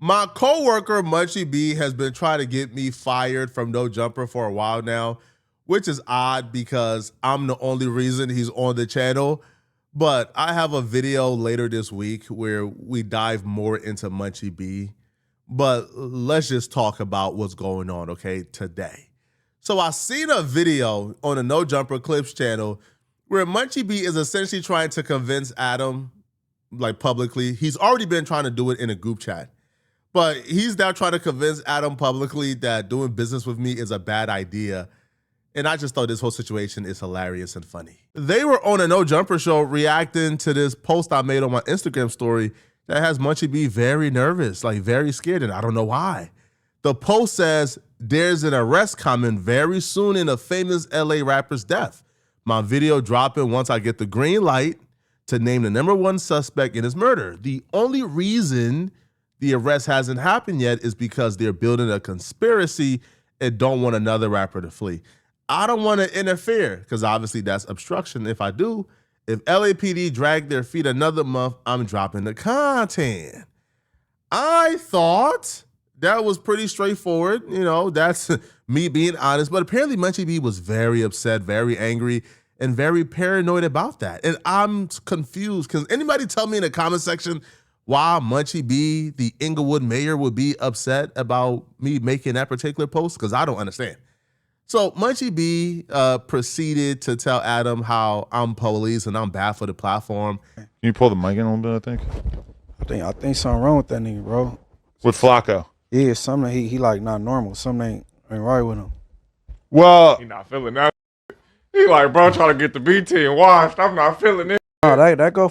My coworker Munchie B has been trying to get me fired from No Jumper for a while now, which is odd because I'm the only reason he's on the channel. But I have a video later this week where we dive more into Munchie B. But let's just talk about what's going on, okay, today. So I seen a video on the No Jumper Clips channel where Munchie B is essentially trying to convince Adam, like publicly. He's already been trying to do it in a group chat. But he's now trying to convince Adam publicly that doing business with me is a bad idea. And I just thought this whole situation is hilarious and funny. They were on a No Jumper show reacting to this post I made on my Instagram story that has Munchie B very nervous, like very scared, and I don't know why. The post says, "There's an arrest coming very soon in a famous LA rapper's death. My video dropping once I get the green light to name the #1 suspect in his murder. The only reason the arrest hasn't happened yet is because they're building a conspiracy and don't want another rapper to flee. I don't want to interfere because obviously that's obstruction. If I do, if LAPD drag their feet another month, I'm dropping the content." I thought that was pretty straightforward. You know, that's me being honest. But apparently Munchie B was very upset, very angry, and very paranoid about that. And I'm confused because anybody tell me in the comment section why Munchie B, the Inglewood mayor, would be upset about me making that particular post? Because I don't understand. So Munchie B proceeded to tell Adam how I'm police and I'm bad for the platform. Can you pull the mic in a little bit, I think something wrong with that nigga, bro. With Flacco? Yeah, something he like not normal. Something ain't right with him. Well, He not feeling that. He like, bro, trying to get the B team washed. I'm not feeling it. No, that go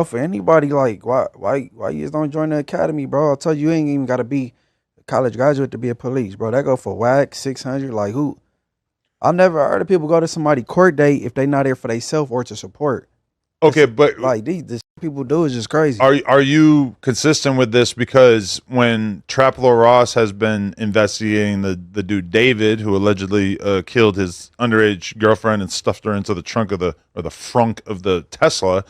for anybody. Like, why you just don't join the academy, bro? I tell you ain't even got to be a college graduate to be a police, bro. That go for whack 600. Like who? I've never heard of people go to somebody court date if they not there for themselves or to support. okay, but Like this people do is just crazy. are you consistent with this? Because when Traplo Ross has been investigating the dude David, who allegedly killed his underage girlfriend and stuffed her into the trunk of the frunk of the Tesla.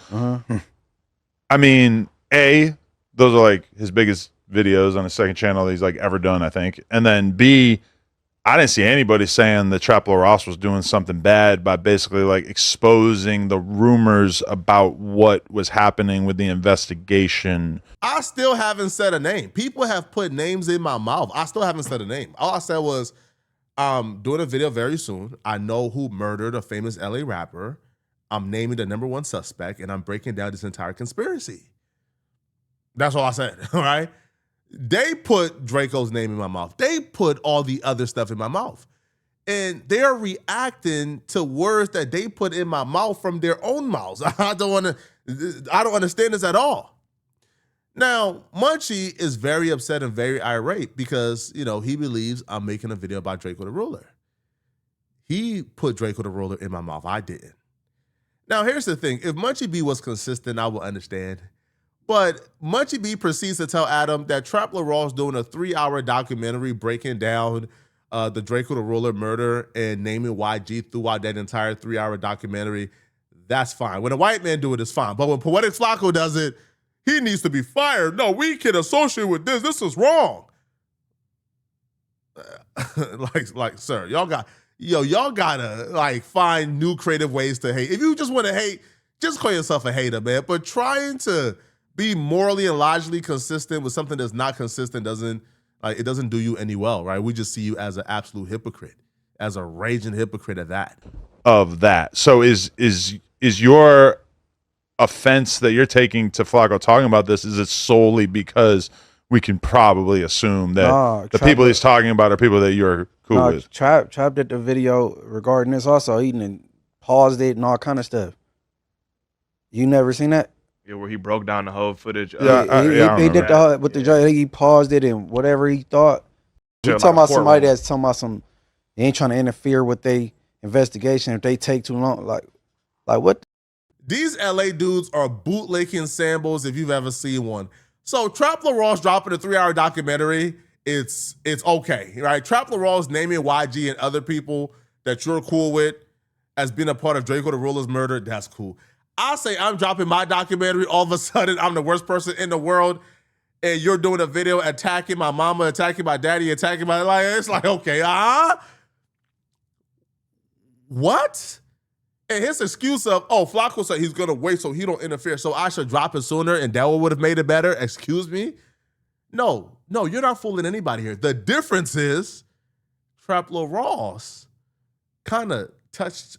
I mean, those are like his biggest videos on his second channel he's like ever done, I think. And then B, I didn't see anybody saying that Traplo Ross was doing something bad by basically like exposing the rumors about what was happening with the investigation. I still haven't said a name. People have put names in my mouth. I still haven't said a name. All I said was, I'm doing a video very soon. I know who murdered a famous LA rapper. I'm naming the #1 suspect, and I'm breaking down this entire conspiracy. That's all I said, all right? They put Draco's name in my mouth. They put all the other stuff in my mouth. And they're reacting to words that they put in my mouth from their own mouths. I don't understand this at all. Now, Munchie is very upset and very irate because, you know, he believes I'm making a video about Draco the Ruler. He put Draco the Ruler in my mouth. I didn't. Now, here's the thing. If Munchie B was consistent, I would understand. But Munchie B proceeds to tell Adam that Traplo Ross doing a 3-hour documentary breaking down the Draco the Ruler murder and naming YG throughout that entire 3-hour documentary. That's fine. When a white man do it, it's fine. But when Poetic Flacco does it, he needs to be fired. No, we can associate with this. This is wrong. like, sir, y'all gotta like find new creative ways to hate. If you just want to hate, just call yourself a hater, man. But trying to be morally and logically consistent with something that's not consistent doesn't do you any well, right? We just see you as an absolute hypocrite, as a raging hypocrite at that. Of that. So is your offense that you're taking to Flacco talking about this, is it solely because we can probably assume that the people he's talking about are people that you're cool with? Trap did the video regarding this also. He paused it and all kind of stuff. You never seen that? Yeah, where he broke down the whole footage. He did the with the judge. He paused it and whatever he thought. You talking about somebody that's talking about some? He ain't trying to interfere with their investigation if they take too long. Like what? These LA dudes are bootlicking samples if you've ever seen one. So Traplo Ross dropping a 3-hour documentary, it's okay, right? Traplo Ross naming YG and other people that you're cool with as being a part of Draco the Ruler's murder, that's cool. I'll say I'm dropping my documentary, all of a sudden I'm the worst person in the world, and you're doing a video attacking my mama, attacking my daddy, attacking my like. It's like, okay, what? And his excuse of, Flacco said he's gonna wait so he don't interfere, so I should drop it sooner, and that would have made it better. Excuse me? No, you're not fooling anybody here. The difference is Traplo Ross kind of touched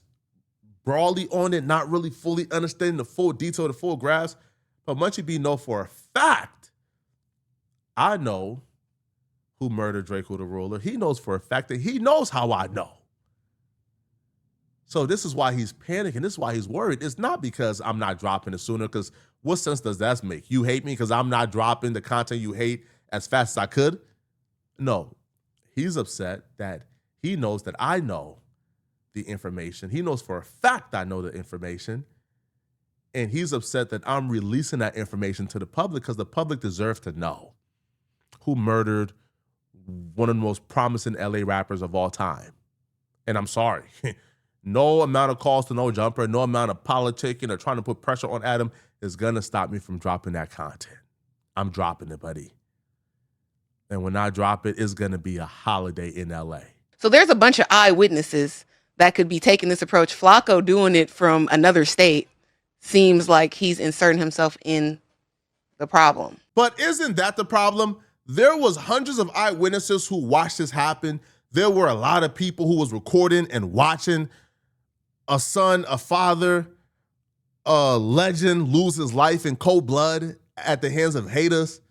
broadly on it, not really fully understanding the full detail, the full grasp. But Munchie B know for a fact, I know who murdered Draco the Ruler. He knows for a fact that he knows how I know. So this is why he's panicking. This is why he's worried. It's not because I'm not dropping it sooner, because what sense does that make? You hate me because I'm not dropping the content you hate as fast as I could? No. He's upset that he knows that I know the information. He knows for a fact I know the information. And he's upset that I'm releasing that information to the public because the public deserves to know who murdered one of the most promising LA rappers of all time. And I'm sorry. No amount of calls to No Jumper, no amount of politicking or trying to put pressure on Adam is going to stop me from dropping that content. I'm dropping it, buddy. And when I drop it, it's going to be a holiday in LA. So there's a bunch of eyewitnesses that could be taking this approach. Flacco doing it from another state seems like he's inserting himself in the problem. But isn't that the problem? There was hundreds of eyewitnesses who watched this happen. There were a lot of people who was recording and watching a son, a father, a legend lose his life in cold blood at the hands of haters,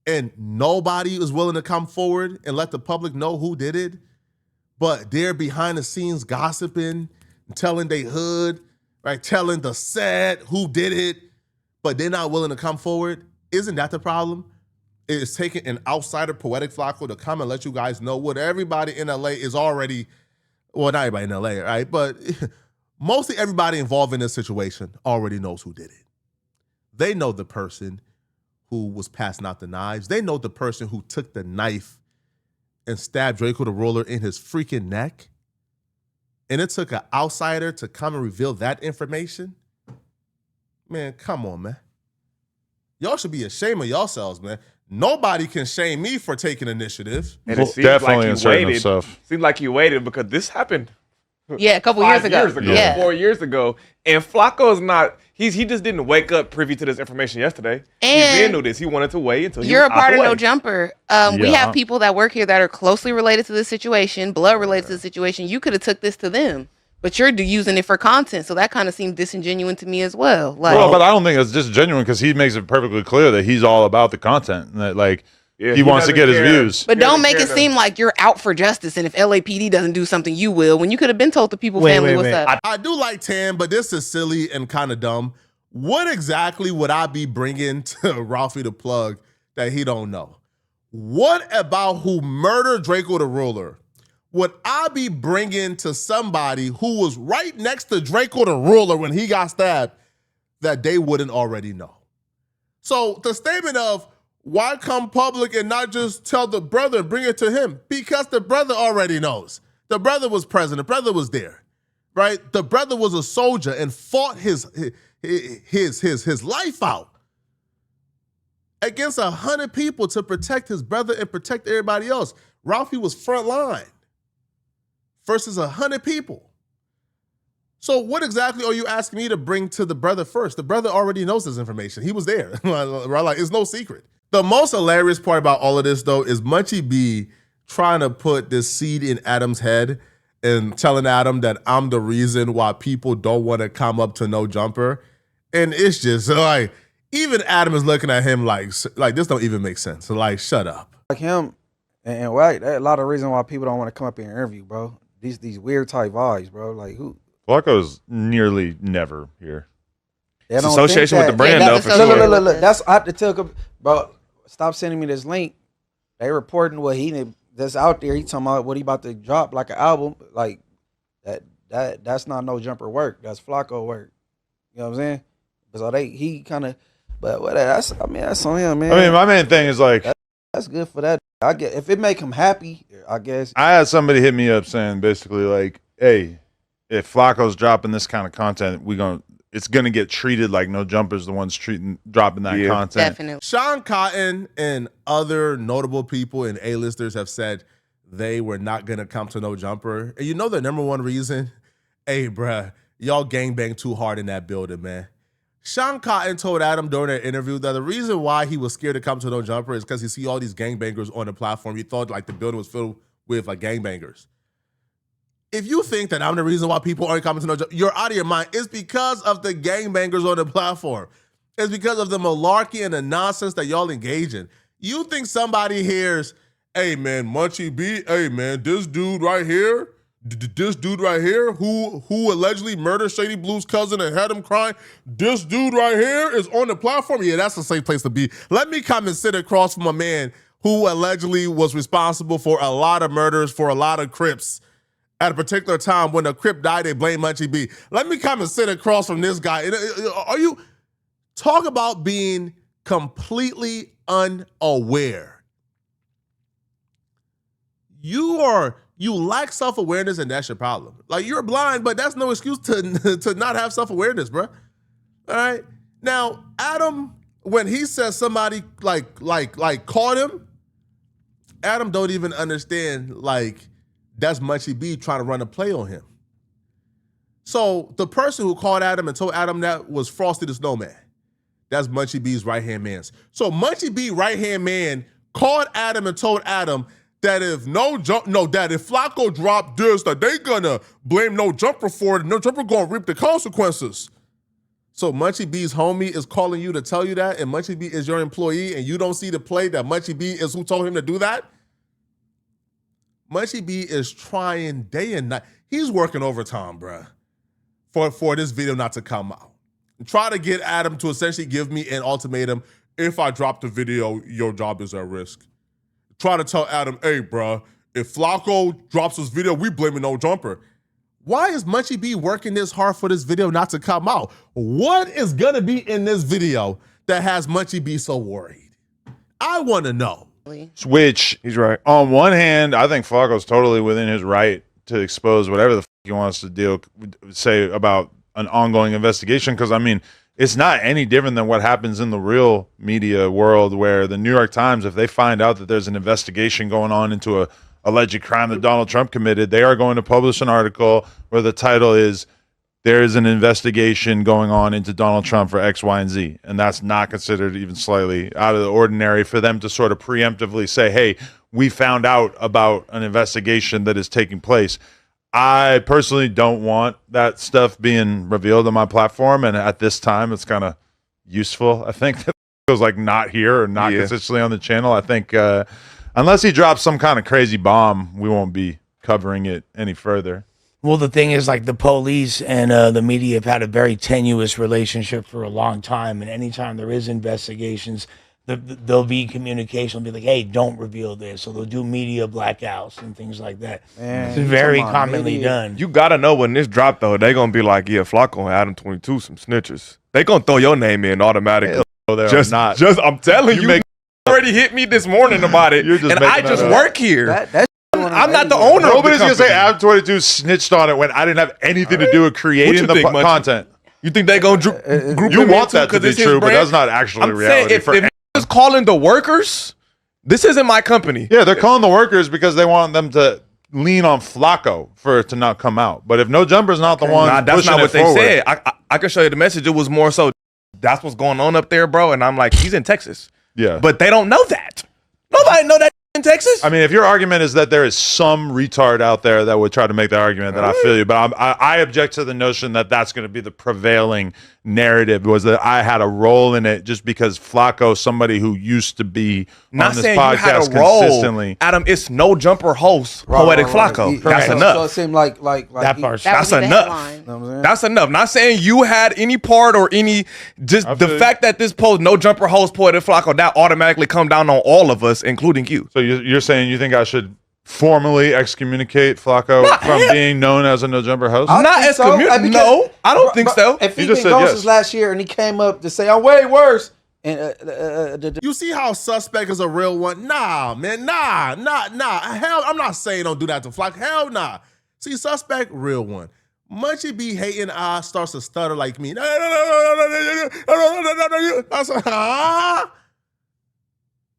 and nobody was willing to come forward and let the public know who did it. But they're behind the scenes gossiping, telling they hood, right? Telling the sad who did it, but they're not willing to come forward. Isn't that the problem? It's taking an outsider, Poetic Flacco, to come and let you guys know what everybody in LA is already, well, not everybody in LA, right? But mostly everybody involved in this situation already knows who did it. They know the person who was passing out the knives. They know the person who took the knife and stabbed Draco the Ruler in his freaking neck. And it took an outsider to come and reveal that information. Man, come on, man. Y'all should be ashamed of yourselves, man. Nobody can shame me for taking initiative. And it seems Definitely like you waited. himself. Seemed like you waited because this happened. Yeah, a couple 5 years ago. Yeah. 4 years ago. And Flacco is not, he just didn't wake up privy to this information yesterday. And he didn't know this. He wanted to wait until he you're was a part out of the way. No Jumper. We have people that work here that are closely related to this situation, blood related to the situation. You could have took this to them, but you're using it for content. So that kind of seemed disingenuous to me as well. Like, Well, but I don't think it's just genuine because he makes it perfectly clear that he's all about the content and that, like, Yeah, he wants to get his views. but He don't doesn't make care it to- seem like you're out for justice. And if LAPD doesn't do something, you will. When you could have been told the people family what's up. I do like Tam, but this is silly and kind of dumb. What exactly would I be bringing to Ralphie the Plug that he don't know? What about who murdered Draco the Ruler would I be bringing to somebody who was right next to Draco the Ruler when he got stabbed that they wouldn't already know? So the statement of, why come public and not just tell the brother and bring it to him? Because the brother already knows. The brother was present. The brother was there, right? The brother was a soldier and fought his life out against 100 people to protect his brother and protect everybody else. Ralphie was front line versus 100 people. So what exactly are you asking me to bring to the brother first? The brother already knows this information. He was there. Like, it's no secret. The most hilarious part about all of this, though, is Munchie B trying to put this seed in Adam's head and telling Adam that I'm the reason why people don't want to come up to No Jumper. And it's just like, even Adam is looking at him like this don't even make sense. So, like, shut up. Like him and White, a lot of reason why people don't want to come up here and interview, bro. These weird type vibes, bro. Like who? Flacco's nearly never here. They It's don't association think with the that. brand, Yeah, though, that's for a- sure. Look. That's I have to tell, bro. Stop sending me this link. They reporting what that's out there. He talking about what he about to drop, like an album, like that's not No Jumper work. That's Flacco work. You know what I'm saying? So he kind of, but what that's on him, man. I mean, my main thing is like, That's good for that. I get if it make him happy, I guess. I had somebody hit me up saying basically like, hey, if Flacco's dropping this kind of content, it's gonna get treated like No Jumper's the ones dropping that content. Definitely. Sean Cotton and other notable people and A-listers have said they were not going to come to No Jumper. And you know the number one reason? Hey, bruh, y'all gangbang too hard in that building, man. Sean Cotton told Adam during an interview that the reason why he was scared to come to No Jumper is because he see all these gangbangers on the platform. He thought like the building was filled with like gangbangers. If you think that I'm the reason why people aren't coming to No Jumper, you're out of your mind. It's because of the gangbangers on the platform. It's because of the malarkey and the nonsense that y'all engage in. You think somebody hears, hey, man, Munchie B, hey, man, this dude right here who allegedly murdered Shady Blue's cousin and had him crying, this dude right here is on the platform? Yeah, that's a safe place to be. Let me come and sit across from a man who allegedly was responsible for a lot of murders, for a lot of Crips. At a particular time, when a Crip died, they blame Munchie B. Let me come and sit across from this guy. Are you... Talk about being completely unaware. You lack self-awareness, and that's your problem. Like, you're blind, but that's no excuse to not have self-awareness, bro. All right? Now, Adam, when he says somebody like caught him, Adam don't even understand, like, that's Munchie B trying to run a play on him. So the person who called Adam and told Adam that was Frosty the Snowman. That's Munchie B's right-hand man. So Munchie B right-hand man called Adam and told Adam that if if Flacco dropped this, that they gonna blame No Jumper for it, and No Jumper gonna reap the consequences. So Munchie B's homie is calling you to tell you that, and Munchie B is your employee, and you don't see the play that Munchie B is who told him to do that? Munchie B is trying day and night. He's working overtime, bruh, for this video not to come out. Try to get Adam to essentially give me an ultimatum. If I drop the video, your job is at risk. Try to tell Adam, hey, bro, if Flacco drops this video, we blaming No Jumper. Why is Munchie B working this hard for this video not to come out? What is going to be in this video that has Munchie B so worried? I want to know. Which, He's right. on one hand, I think Flacco's totally within his right to expose whatever the he wants to say about an ongoing investigation, because I mean, it's not any different than what happens in the real media world, where the New York Times, if they find out that there's an investigation going on into a alleged crime that Donald Trump committed, they are going to publish an article where the title is, there is an investigation going on into Donald Trump for X, Y, and Z. And that's not considered even slightly out of the ordinary for them to sort of preemptively say, hey, we found out about an investigation that is taking place. I personally don't want that stuff being revealed on my platform, and at this time, it's kind of useful. I think that it was like not here or not consistently on the channel. I think unless he drops some kind of crazy bomb, we won't be covering it any further. Well, the thing is, like, the police and the media have had a very tenuous relationship for a long time, and anytime there is investigations, there'll be communication. They'll be like, hey, don't reveal this. So they'll do media blackouts and things like that. Man, it's very commonly done. You got to know when this dropped, though, they going to be like, yeah, Flacco and Adam 22, some snitchers. They going to throw your name in automatically. Just not. I'm telling you, already hit me this morning about it, and I just work here. I'm not the owner. Nobody's going to say Adam 22 snitched on it when I didn't have anything to do with creating the content. You think they going to group You want that to be true, but that's not actually reality. If is calling the workers, this isn't my company. Yeah, they're calling the workers because they want them to lean on Flacco for it to not come out. But if No Jumper's not the one, that's not what they forward. said. I can show you the message. It was more so, that's what's going on up there, bro. And I'm like, he's in Texas. Yeah, but they don't know that. Nobody know that in Texas. I mean, if your argument is that there is some retard out there that would try to make that argument, then I feel you. But I object to the notion that that's going to be the prevailing narrative, was that I had a role in it just because Flacco, somebody who used to be on this podcast consistently. Adam, it's No Jumper host, Poetic Flacco. That's enough. So it seemed like that part. That's enough. That's enough. Not saying you had any part or any, just the fact that this post, No Jumper host, Poetic Flacco, that automatically come down on all of us, including you. So you're saying you think I should formally excommunicate Flacco from being known as a No Jumper host? Not excommunicate. No, I don't think so. If he been gone since last year and he came up to say, I'm way worse. And you see how Suspect is a real one? Nah, man, nah. Hell, I'm not saying don't do that to Flacco. Hell nah. See, Suspect, real one. Munchie B hating starts to stutter like me. I said,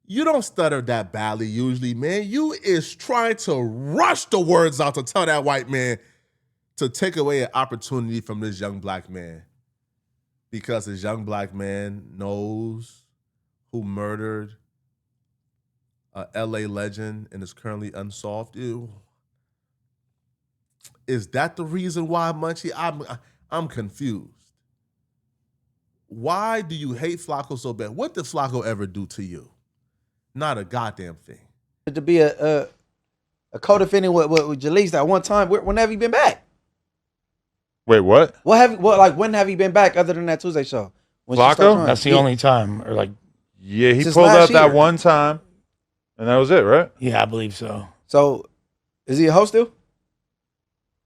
you don't stutter that badly usually, man. You is trying to rush the words out to tell that white man to take away an opportunity from this young black man. Because this young black man knows who murdered a LA legend and is currently unsolved. Ew. Is that the reason why, Munchie? I'm confused. Why do you hate Flacco so bad? What did Flacco ever do to you? Not a goddamn thing. To be a co-defendant with Jalise that one time. When have you been back? Wait, what? When have you been back other than that Tuesday show? When Flacco? That's the only time, or like. Yeah, he pulled up that one time, and that was it, right? Yeah, I believe so. So, is he a host still?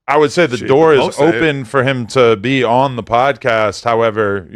I would say the door is open for him to be on the podcast. However,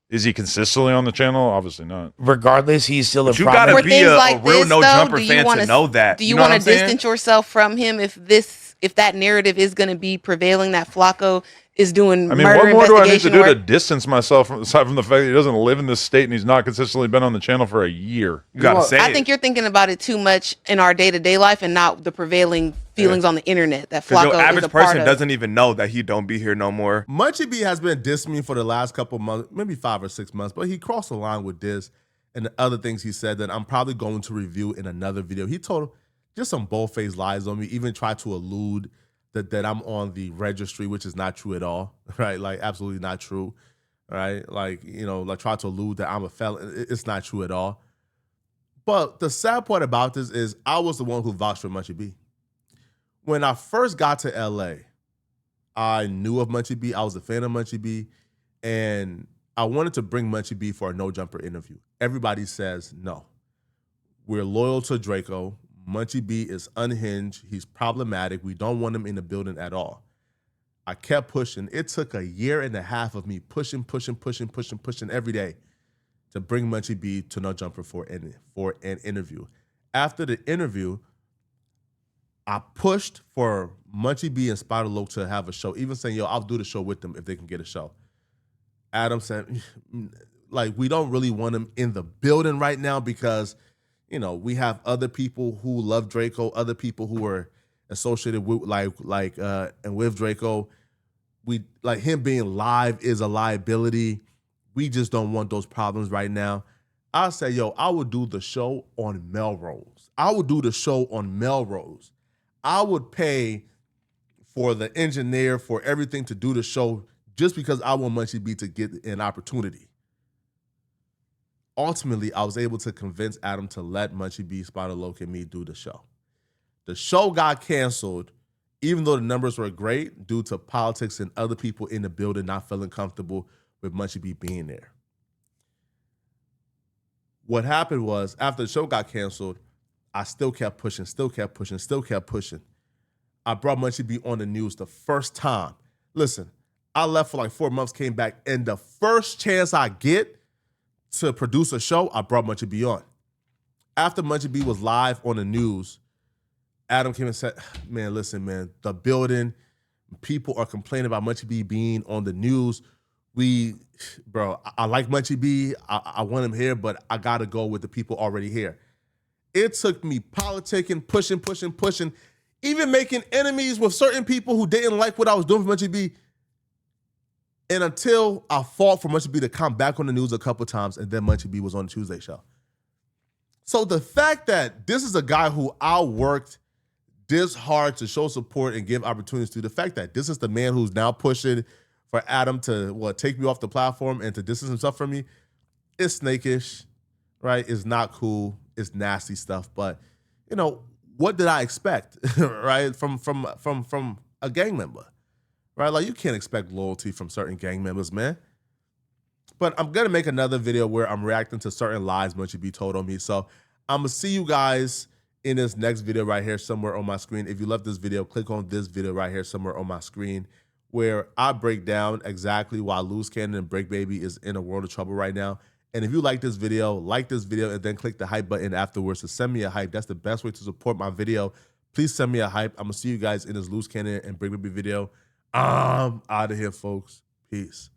is he consistently on the channel? Obviously not. Regardless, he's still a you gotta be a real this, no though, jumper fan to know that. Do you want to distance yourself from him if that narrative is going to be prevailing, that Flacco is doing murder investigation what more do I need to do to distance myself aside from the fact that he doesn't live in this state and he's not consistently been on the channel for a year? You gotta say I think you're thinking about it too much in our day-to-day life and not the prevailing feelings on the internet that Flacco your average is a part person of. doesn't even know that he don't be here no more. Munchie B has been dissing me for the last couple months, maybe 5 or 6 months, but he crossed the line with this and the other things he said that I'm probably going to review in another video. He told just some bold-faced lies on me, even tried to allude that I'm on the registry, which is not true at all, right? Like, absolutely not true, right? Like, try to allude that I'm a felon. It's not true at all. But the sad part about this is I was the one who vouched for Munchie B. When I first got to LA, I knew of Munchie B. I was a fan of Munchie B. And I wanted to bring Munchie B for a No Jumper interview. Everybody says no. We're loyal to Draco. Munchie B is unhinged. He's problematic. We don't want him in the building at all. I kept pushing. It took a year and a half of me pushing every day to bring Munchie B to No Jumper for an interview. After the interview, I pushed for Munchie B and Spider Loc to have a show, even saying, I'll do the show with them if they can get a show. Adam said, we don't really want him in the building right now because we have other people who love Draco, other people who are associated with and with Draco. We like him being live is a liability. We just don't want those problems right now. I said, I would do the show on Melrose. I would pay for the engineer, for everything to do the show just because I want Munchie B to get an opportunity. Ultimately, I was able to convince Adam to let Munchie B, Spider Loc, and me do the show. The show got canceled, even though the numbers were great, due to politics and other people in the building not feeling comfortable with Munchie B being there. What happened was, after the show got canceled, I still kept pushing. I brought Munchie B on the news the first time. Listen, I left for 4 months, came back, and the first chance I get to produce a show, I brought Munchie B on. After Munchie B was live on the news, Adam came and said, man, listen, man, the building, people are complaining about Munchie B being on the news. I like Munchie B. I want him here, but I got to go with the people already here. It took me politicking, pushing, even making enemies with certain people who didn't like what I was doing for Munchie B. And until I fought for Munchie B to come back on the news a couple times, and then Munchie B was on the Tuesday show. So the fact that this is a guy who I worked this hard to show support and give opportunities to, the fact that this is the man who's now pushing for Adam to take me off the platform and to distance himself from me, it's snakish, right? It's not cool. It's nasty stuff. But, what did I expect, right? From a gang member. Right? Like, you can't expect loyalty from certain gang members, man. But I'm going to make another video where I'm reacting to certain lies Munchie B told on me. So I'm going to see you guys in this next video right here somewhere on my screen. If you love this video, click on this video right here somewhere on my screen where I break down exactly why Loose Cannon and Break Baby is in a world of trouble right now. And if you like this video and then click the hype button afterwards to send me a hype. That's the best way to support my video. Please send me a hype. I'm going to see you guys in this Loose Cannon and Break Baby video. I'm out of here, folks. Peace.